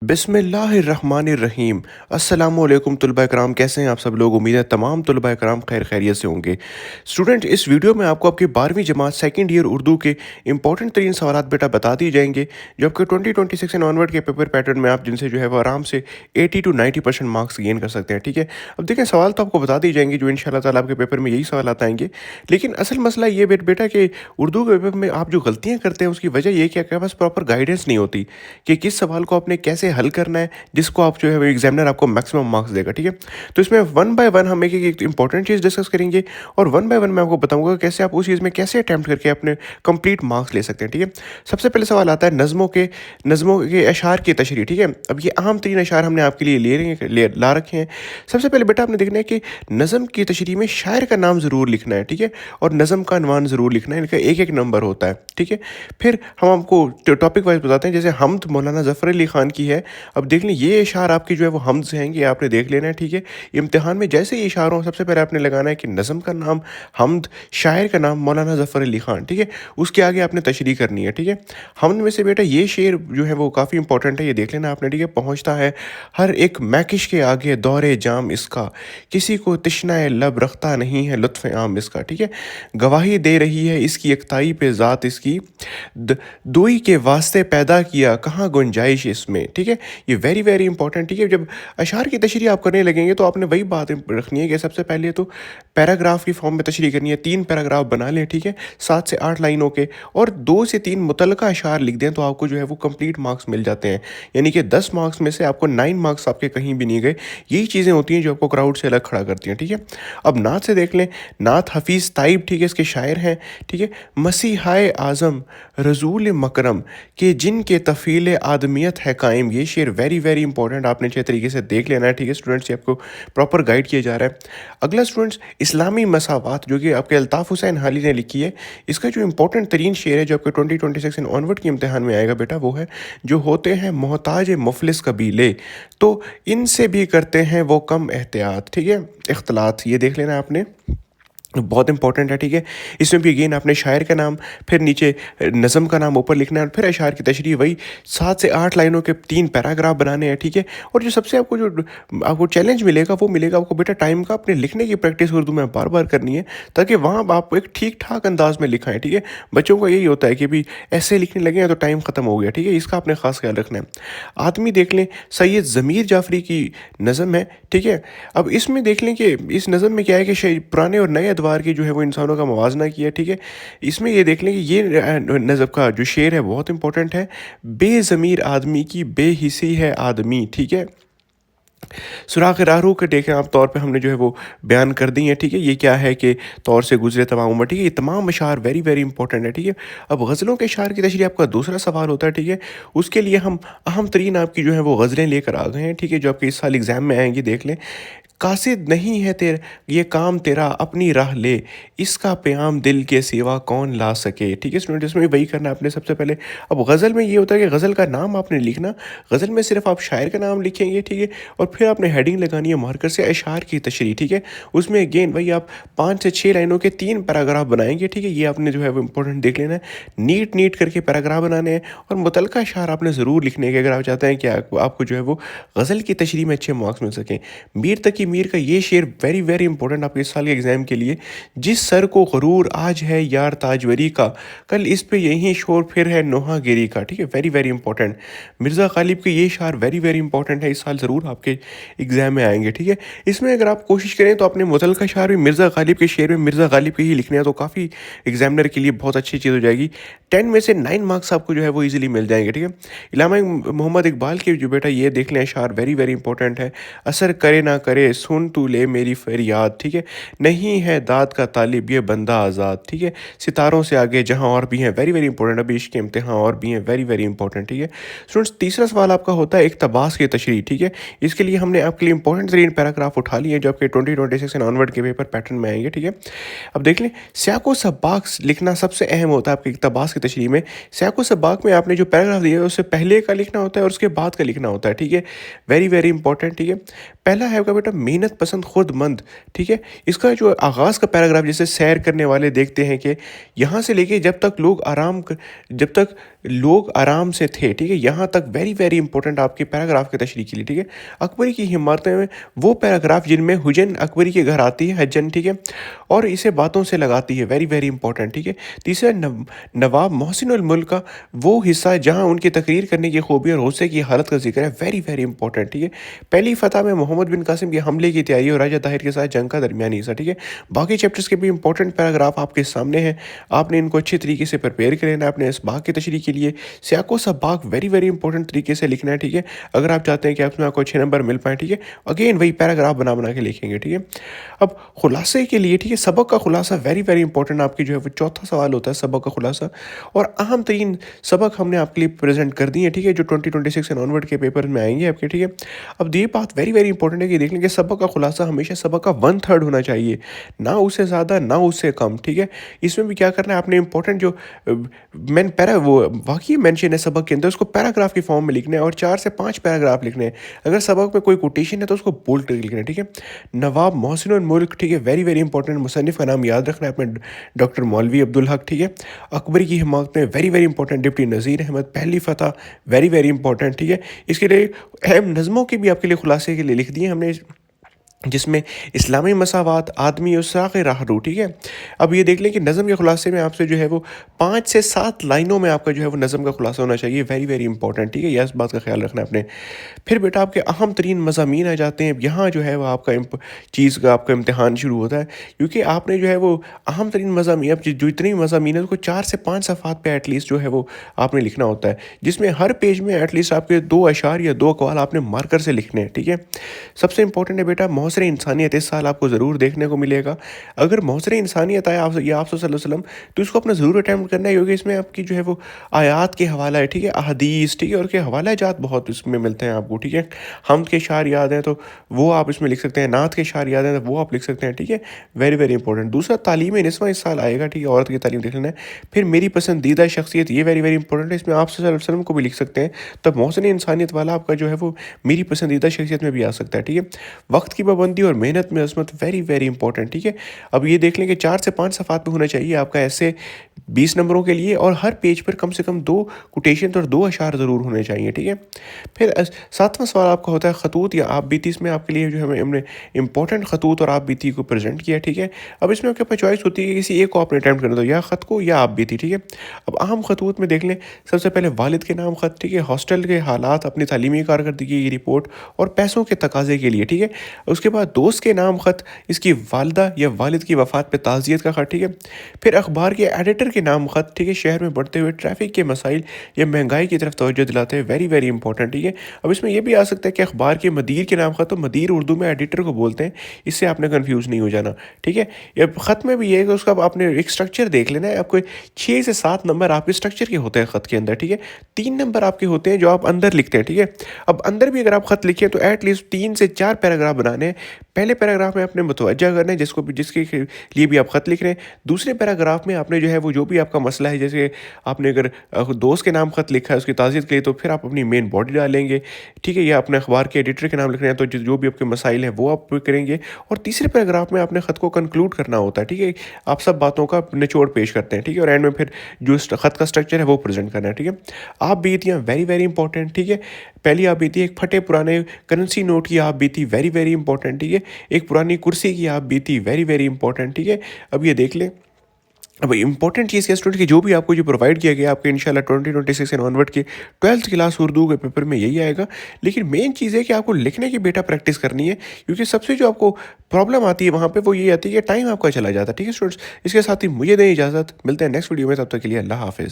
बिस्मिल्लाहिर्रहमानिर्रहीम। अस्सलामुअलैकुम तलबा कराम, कैसे हैं आप सब लोग? उम्मीद है तमाम तलबा कराम खैर खैरियत से होंगे। स्टूडेंट, इस वीडियो में आपको आपकी 12वीं जमात सेकंड ईयर उर्दू के इंपॉर्टेंट तरीन सवालात बेटा बता दिए जाएंगे, जो आपके 2026 एंड ऑनवर्ड के पेपर पैटर्न में आप जिनसे जो है वो आराम से 80 टू 90% मार्क्स गेन कर सकते हैं। ठीक है, अब देखें, सवाल तो आपको बता दिए जाएंगे जो इंशाल्लाह ताला आपके पेपर में यही सवाल आएंगे। लेकिन असल मसला ये बेटा कि उर्दू के पेपर में आप जो गलतियाँ करते हैं उसकी वजह ये कि आपके पास प्रॉपर गाइडेंस नहीं होती कि किस सवाल को आपने कैसे हल करना है जिसको आप जो है वो एग्जामिनर आपको मैक्सिमम मार्क्स देगा। ठीक है, तो इसमें वन बाय वन हम एक इंपॉर्टेंट चीज़ डिस्कस करेंगे और वन बाय वन मैं आपको बताऊंगा कैसे आप उस चीज़ में कैसे अटैम्प्ट करके अपने कंप्लीट मार्क्स ले सकते हैं। ठीक है, सबसे पहले सवाल आता है नज़मों के अशार की तशरीह। ठीक है, अब ये अहम तीन अशार हमने आपके लिए ला रखे हैं। सबसे पहले बेटा आपने देखना है कि नज़म की तशरीह में शायर का नाम ज़रूर लिखना है। ठीक है, और नज़म का अनवान ज़रूर लिखना है, इनका एक एक नंबर होता है। ठीक है, फिर हम आपको टॉपिक वाइज बताते हैं। जैसे हमद मौलाना ज़फ़र अली ख़ान की है। अब देख लें, ये इशार आपकी जो है वो हमद से हैं, ये आपने देख लेना है। ठीक है, इम्तिहान में जैसे ही इशार हो सबसे पहले आपने लगाना है कि नज़म का नाम हमद, शायर का नाम मौलाना ज़फ़र अली ख़ान। ठीक है, उसके आगे आपने तशरीह करनी है। ठीक है, हमद में से बेटा ये शेर जो है वो काफ़ी इंपॉर्टेंट है, ये देख लेना आपने। ठीक है, पहुँचता है हर एक मैकिश के आगे दौरे जाम इसका, किसी को तिश्नाए लब रखता नहीं है लुत्फ़ आम इसका। ठीक है, गवाही दे रही है इसकी यकताई पे ज़ात इसकी, दुई के वास्ते पैदा किया कहाँ गुंजाइश इसमें। ठीक है, ये वेरी वेरी इंपॉर्टेंट। ठीक है, जब अशार की तशरीह आप करने लगेंगे तो आपने वही बात रखनी है कि सबसे पहले तो पैराग्राफ की फॉर्म में तशरीह करनी है। 3 पैराग्राफ बना लें। ठीक है, 7 से 8 लाइनों के, और 2 से 3 मुतलका अशार लिख दें तो आपको जो है वो कंप्लीट मार्क्स मिल जाते हैं। यानी कि 10 मार्क्स में से आपको 9 मार्क्स आपके कहीं भी नहीं गए। यही चीज़ें होती हैं जो आपको क्राउड से अलग खड़ा करती हैं। ठीक है, अब नात से देख लें। नात हफीज़ ताइब, ठीक है, इसके शायर हैं। ठीक है, मसीहाए आज़म रसूल मकरम के जिनके तफ़ील आदमियत है कायम, ये शेर वेरी वेरी इंपॉर्टेंट, आपने अच्छे तरीके से देख लेना है। ठीक है स्टूडेंट्स, ये आपको प्रॉपर गाइड किया जा रहा है। अगला स्टूडेंट्स, इस्लामी मसावात, जो कि आपके अल्ताफ़ हुसैन हाली ने लिखी है। इसका जो इंपॉर्टेंट तरीन शेर है जो आपके 2026 एंड ऑनवर्ड के इम्तिहान में आएगा बेटा, वो है जो होते हैं मोहताज मुफलिस कबीले, तो इनसे भी करते हैं वो कम एहतियात। ठीक है, इख्तलात, ये देख लेना आपने, बहुत इंपॉर्टेंट है। ठीक है, इसमें भी अगेन आपने शायर का नाम, फिर नीचे नज़म का नाम ऊपर लिखना है, और फिर अशार की तशरीह वही 7 से 8 लाइनों के 3 पैराग्राफ बनाने हैं। ठीक है, और जो सबसे आपको चैलेंज मिलेगा वो मिलेगा आपको बेटा टाइम का। अपने लिखने की प्रैक्टिस उर्दू में बार बार करनी है ताकि वहाँ आप एक ठीक ठाक अंदाज में लिखाएं। ठीक है, बच्चों का यही होता है कि भी ऐसे लिखने लगे तो टाइम ख़त्म हो गया। ठीक है, इसका आपने ख़ास ख्याल रखना है। आदमी देख लें, सैयद ज़मीर जाफरी की नज़म है। ठीक है, अब इसमें देख लें कि इस नज़म में क्या है कि पुराने और नए अदवार की जो है वो इंसानों का मवाजना किया। ठीक है, इसमें ये देख लें कि ये नज़म का जो शेर है बहुत इंपॉर्टेंट है। बेज़मीर आदमी की बेहिसी है आदमी। ठीक है, सुराख राहरू के देखें आप तौर पे हमने जो है वो बयान कर दी है। ठीक है, ये क्या है कि तौर से गुजरे तमाम उम्र। ठीक है, ये तमाम अशार वेरी वेरी इंपॉर्टेंट है। ठीक है, अब गज़लों के अशार की तशरीह आपका दूसरा सवाल होता है। ठीक है, उसके लिए हम अहम तरीन आपकी जो है वो गज़लें लेकर आ गए हैं। ठीक है, जो आपके इस साल एग्ज़ाम में आएंगी, देख लें। कासिद नहीं है तेरा ये काम तेरा अपनी राह ले, इसका प्याम दिल के सिवा कौन ला सके। ठीक है स्टूडेंट, इसमें वही करना है आपने सबसे पहले। अब गज़ल में ये होता है कि गज़ल का नाम आपने लिखना, गज़ल में सिर्फ आप शायर का नाम लिखेंगे। ठीक है, और फिर आपने हेडिंग लगानी है मार्कर से अशार की तशरीह। ठीक है, उसमें अगेन वही आप 5 से 6 लाइनों के 3 पैराग्राफ बनाएंगे। ठीक है, ये आपने जो है वो इंपॉर्टेंट देख लेना है। नीट नीट करके पैराग्राफ बनाने हैं और मुतलका अशार आपने ज़रूर लिखने के, अगर आप चाहते हैं कि आपको जो है वो गज़ल की तशरीह में अच्छे मार्क्स मिल सकें। मीर तकी मीर का ये शेर वेरी वेरी इंपॉर्टेंट आपके इस साल के एग्जाम के लिए। जिस सर को गरूर आज है यार ताजवरी का, कल इस पे यही शोर फिर है नोहा गिरी का। ठीक है, very very important. Mirza Ghalib के ये शार वेरी वेरी इंपॉर्टेंट है, इस साल ज़रूर आपके एग्जाम में आएंगे। ठीक है, इसमें अगर आप कोशिश करें तो अपने मुतलका शार भी मिर्ज़ा गालिब के शेर में मिर्ज़ा गालिब के ही लिखने हैं, तो काफ़ी एग्जामिनर के लिए बहुत अच्छी चीज़ हो जाएगी। 10 में से 9 मार्क्स आपको जो है वो ईजिली मिल जाएंगे। ठीक है, इलामा मोहम्मद इकबाल के जो बेटा ये देख लें शार वेरी वेरी इंपॉर्टेंट है। असर करे ना करे सुन तू ले मेरी फरियाद। ठीक है, नहीं है दाद का तालिब ये बंदा आज़ाद। ठीक है, सितारों से आगे जहां और भी हैं, वेरी वेरी इंपॉर्टेंट। अभी इश्क के इम्तिहान और भी हैं, वेरी वेरी इंपॉर्टेंट। ठीक है स्टूडेंट्स, तीसरा सवाल आपका होता है इक़्तिबास की तशरीह। ठीक है, इसके लिए हमने आपके लिए इंपॉर्टेंट तरीन पैराग्राफ उठा लिए जो आपके 2026 एंड ऑनवर्ड के पेपर पैटर्न में आएंगे। ठीक है, अब देख लें, सियाको सबाक लिखना सबसे अहम होता है आपके इक़्तिबास की तशरीह में। सियाको सबाक में आपने जो पैराग्राफ दिया है उससे पहले का लिखना होता है और उसके बाद का लिखना होता है। ठीक है, वेरी वेरी इंपॉर्टेंट। ठीक है, पहला है आपका बेटा मेहनत पसंद खुदमंद, ठीक है? इसका जो आगाज़ का पैराग्राफ जैसे सैर करने वाले देखते हैं कि यहाँ से लेके जब तक लोग आराम से थे, ठीक है? यहाँ तक वेरी, वेरी इंपॉर्टेंट आपके पैराग्राफ की तशरीह के लिए, ठीक है? अकबरी की इमारतें में वो पैराग्राफ जिनमें हुजैन अकबरी के घर आती है हज्जन, ठीक है? और इसे बातों से लगाती है, वेरी, वेरी इंपॉर्टेंट, ठीक है? तीसरा नवाब मोहसिन उल मुल्क का वो हिस्सा जहाँ उनकी तकरीर करने की खूबी और गुस्से की हालत का ज़िक्र है, वेरी, वेरी इंपॉर्टेंट, ठीक है? पहली फ़तह में मोहम्मद बिन कासिम के हमले की तैयारी और राजा ताहिर के साथ जंग का दरमियानी हिस्सा, ठीक है? बाकी चैप्टर्स के भी इंपॉर्टेंट पैराग्राफ आपके सामने हैं। आपने इनको अच्छे तरीके से प्रिपेयर कर लेना है अपने इस बाग की तशरीह के लिए। सियाको सा बाग वेरी, वेरी इंपॉर्टेंट तरीके से लिखना है, ठीक है? अगर आप चाहते हैं कि उसमें आपको अच्छे नंबर मिल पाएँ, ठीक है? अगेन वही पैराग्राफ बना के लिखेंगे, ठीक है? अब खुलासे के लिए, ठीक है, सबक का खुलासा वेरी, वेरी इंपॉर्टेंट आपकी जो है वो चौथा सवाल होता है सबक का खुलासा। और अहम तरीन सबक हमने आपके लिए प्रेजेंट कर दिए हैं, ठीक है, जो 2026 एंड ऑनवर्ड के पेपर में आएंगे आपके, ठीक है? अब ये बात वेरी, वेरी इंपॉर्टेंट है कि देख लें कि सबक का खुलासा हमेशा सबक का 1/3 होना चाहिए, ना उससे ज़्यादा ना उससे कम, ठीक है? इसमें भी क्या करना है आपने, इंपॉर्टेंट जो मैन पैरा वो वाकई मेंशन है सबक के अंदर, उसको पैराग्राफ की फॉर्म में लिखना है और 4 से 5 पैराग्राफ लिखने हैं। अगर सबक में कोई कोटेशन है तो उसको बोल्ड करके लिखना है, ठीक है? नवाब मोहसिन उल मुल्क, ठीक है, वेरी, वेरी इंपॉर्टेंट मुसन्निफ़ का नाम याद रखना है अपने, डॉक्टर मौलवी अब्दुल हक, ठीक है? अकबरी की हिमाकत में वेरी, वेरी इंपॉर्टेंट डिप्टी नज़ीर अहमद, पहली फ़तह वेरी, वेरी इंपॉर्टेंट, ठीक है? इसके लिए अहम नज़मों के भी आपके लिए खुलासे के लिए लिख दिए हमने, जिसमें इस्लामी मसावात, आदमी और साक़ राहरू, ठीक है? अब ये देख लें कि नज़म के खुलासे में आपसे जो है वो 5 से 7 लाइनों में आपका जो है वो नज़म का खुलासा होना चाहिए, वेरी, वेरी इंपॉर्टेंट, ठीक है? यह इस बात का ख्याल रखना है आपने। फिर बेटा आपके अहम तरीन मज़ामीन आ जाते हैं, यहाँ जो है वो आपका चीज़ का आपका इम्तिहान शुरू होता है, क्योंकि आपने जो है वो अहम तरीन मज़ामीन, अब जो इतनी मज़ामीन है उसको 4 से 5 सफ़हात पे एटलीस्ट जो है वो आपने लिखना होता है, जिसमें हर पेज में एटलीस्ट आपके 2 अशार या 2 अक़वाल आपने मार्कर से लिखने हैं, ठीक है? सबसे इंपॉर्टेंट है बेटा मौसर इंसानियत, इस साल आपको ज़रूर देखने को मिलेगा। अगर मौसर इंसानियत आया आप या आप सल्लल्लाहु अलैहि वसल्लम, तो इसको अपना ज़रूर अटैम्प्ट करना है, क्योंकि इसमें आपकी जो है वो आयात के हवाला है, ठीक है? अहदीस, ठीक है? और के हवाला जात बहुत इसमें मिलते हैं आपको, ठीक है? हमद के शार याद हैं तो वो आप इसमें लिख सकते हैं, नात के शार याद हैं तो वो आप लिख सकते हैं, ठीक है? Very, very important. दूसरा तालीम निस्वां इस साल आएगा, ठीक है? औरत की तालीम देख लेना है। फिर मेरी पसंदीदा शख्सियत, ये वेरी, वेरी इंपॉर्टेंट है, इसमें आप सल्लल्लाहु अलैहि वसल्लम को भी लिख सकते हैं, तब मौसर इंसानियत वाला आपका जो है वो मेरी पसंदीदा शख्सियत में भी आ सकता है, ठीक है? वक्त की पाबंदी और मेहनत में अज़मत, वेरी, वेरी इंपॉर्टेंट, ठीक है? अब ये देख लें कि 4 से 5 सफ़हात में होना चाहिए आपका ऐसे 20 नंबरों के लिए, और हर पेज पर कम से कम 2 कोटेशन और 2 अशार ज़रूर होने चाहिए, ठीक है? फिर 7वां सवाल आपका होता है खतूत या आप बीती। इसमें आपके लिए जो है हमने इंपॉर्टेंट खतूत और आप बीती को प्रेजेंट किया, ठीक है? अब इसमें आपके पास चॉइस होती है कि किसी एक को आपने अटैम्प्ट करना, तो या ख़त को या आप बीती, ठीक है? अब अहम खतूत में देख लें, सबसे पहले वालिद के नाम ख़त, ठीक है? हॉस्टल के हालात, अपनी तालीमी कारकर्दगी की रिपोर्ट और पैसों के तकाजे के लिए, ठीक है? उसके बाद दोस्त के नाम ख़त, इसकी वालदा या वालिद की वफ़ात पे ताज़ियत का ख़त, ठीक है? फिर अखबार के एडिटर के नाम ख़त, ठीक है? शहर में बढ़ते हुए ट्रैफिक के मसाइल या महंगाई की तरफ तवज्जो दिलाते हैं, वेरी, वेरी इंपॉर्टेंट, ठीक है? अब इसमें यह भी आ सकता है कि अखबार के मदीर के नाम ख़त, तो मदीर उर्दू में एडिटर को बोलते हैं, इससे आपने कन्फ्यूज़ नहीं हो जाना, ठीक है? या ख़त में भी ये है कि उसका आपने एक स्ट्रक्चर देख लेना है, आपको 6 से 7 नंबर आपके स्ट्रक्चर के होते हैं ख़त के अंदर, ठीक है? 3 नंबर आपके होते हैं जो आप अंदर लिखते हैं, ठीक है? अब अंदर भी अगर आप ख़त लिखें तो एटलीस्ट 3 से 4 पैराग्राफ बनाने हैं। पहले पैराग्राफ में आपने मुतवज्जा करना है जिसके लिए भी आप ख़त लिख रहे हैं। दूसरे पैराग्राफ में आपने जो है वो जो भी आपका मसला है, जैसे आपने अगर दोस्त के नाम ख़त लिखा है उसकी ताज़ियत के लिए, तो फिर आप अपनी मेन बॉडी डालेंगे, ठीक है? या अपने अखबार के एडिटर के नाम लिख रहे हैं तो जो भी आपके मसाइल हैं वो आप करेंगे। और तीसरे पैराग्राफ में आपने ख़त को कंक्लूड करना होता है, ठीक है? आप सब बातों का निचोड़ पेश करते हैं, ठीक है? और एंड में फिर जो ख़त का स्ट्रक्चर है वो प्रेजेंट करना है, ठीक है? आप बीतियाँ वेरी, वेरी इंपॉर्टेंट, ठीक है? पहली आप बीती एक फटे पुराने करेंसी नोट की आप बीती, वेरी, वेरी इंपॉर्टेंट, ठीक है? एक पुरानी कुर्सी की आप बीती, वेरी, वेरी इंपॉर्टेंट, ठीक है? अब ये देख लें, अब इंपॉर्टेंट चीज़ क्या स्टूडेंट की जो भी आपको जो प्रोवाइड किया गया आपके इंशाल्लाह 2026 एंड ऑनवर्ड के 12th क्लास उर्दू के पेपर में यही आएगा। लेकिन मेन चीज़ है कि आपको लिखने की बेटा प्रैक्टिस करनी है, क्योंकि सबसे जो आपको प्रॉब्लम आती है वहाँ पे वो ये आती है कि टाइम आपका चला जाता है, ठीक है स्टूडेंट्स? इसके साथ ही मुझे दें इजाज़त, मिलते हैं नेक्स्ट वीडियो में, तब तक के लिए अल्लाह हाफ़िज़।